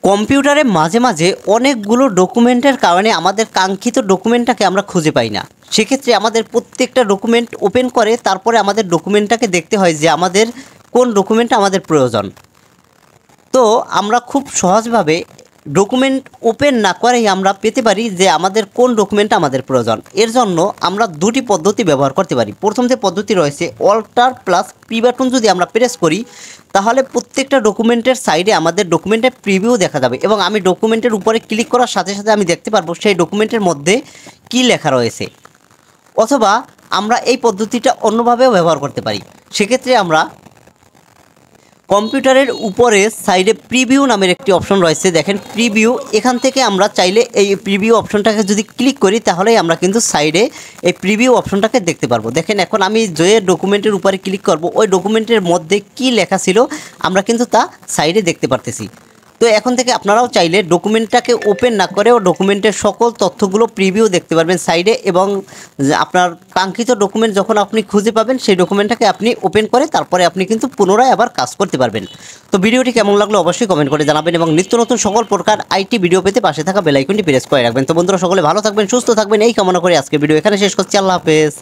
কম্পিউটারে মাঝে মাঝে অনেকগুলো ডকুমেন্টের কারণে আমাদের কাঙ্ক্ষিত ডকুমেন্টটাকে আমরা খুঁজে পাই না। সেক্ষেত্রে আমাদের প্রত্যেকটা ডকুমেন্ট ওপেন করে তারপরে আমাদের ডকুমেন্টটাকে দেখতে হয় যে আমাদের কোন ডকুমেন্টটা আমাদের প্রয়োজন। তো আমরা খুব সহজভাবে ডকুমেন্ট ওপেন না করেই আমরা পেতে পারি যে আমাদের কোন ডকুমেন্টটা আমাদের প্রয়োজন। এর জন্য আমরা দুটি পদ্ধতি ব্যবহার করতে পারি। প্রথম যে পদ্ধতি রয়েছে, অল্টার প্লাস পি বাটন যদি আমরা প্রেস করি তাহলে প্রত্যেকটা ডকুমেন্টের সাইডে আমাদের ডকুমেন্টের প্রিভিউ দেখা যাবে এবং আমি ডকুমেন্টের উপরে ক্লিক করার সাথে সাথে আমি দেখতে পারবো সেই ডকুমেন্টের মধ্যে কী লেখা রয়েছে। অথবা আমরা এই পদ্ধতিটা অন্যভাবেও ব্যবহার করতে পারি। সেক্ষেত্রে আমরা কম্পিউটারের উপরে সাইডে প্রিভিউ নামের একটি অপশন রয়েছে, দেখেন প্রিভিউ। এখান থেকে আমরা চাইলে এই প্রিভিউ অপশনটাকে যদি ক্লিক করি তাহলেই আমরা কিন্তু সাইডে এই প্রিভিউ অপশনটাকে দেখতে পারবো। দেখেন এখন আমি যে ডকুমেন্টের উপরে ক্লিক করব ওই ডকুমেন্টের মধ্যে কি লেখা ছিল আমরা কিন্তু তা সাইডে দেখতে পারতেছি। তো এখন থেকে আপনারাও চাইলে ডকুমেন্টটাকে ওপেন না করেও ডকুমেন্টের সকল তথ্যগুলো প্রিভিউ দেখতে পারবেন সাইডে, এবং আপনার কাঙ্ক্ষিত ডকুমেন্ট যখন আপনি খুঁজে পাবেন সেই ডকুমেন্টটাকে আপনি ওপেন করে তারপরে আপনি কিন্তু পুনরায় আবার কাজ করতে পারবেন। তো ভিডিওটি কেমন লাগলো অবশ্যই কমেন্ট করে জানাবেন এবং নিত্য নতুন সকল প্রকার আইটি ভিডিও পেতে পাশে থাকা বেল আইকনটি প্রেস করে রাখবেন। তো বন্ধুরা সকলে ভালো থাকবেন, সুস্থ থাকবেন এই কামনা করে আজকের ভিডিও এখানে শেষ করছি। আল্লাহ হাফেজ।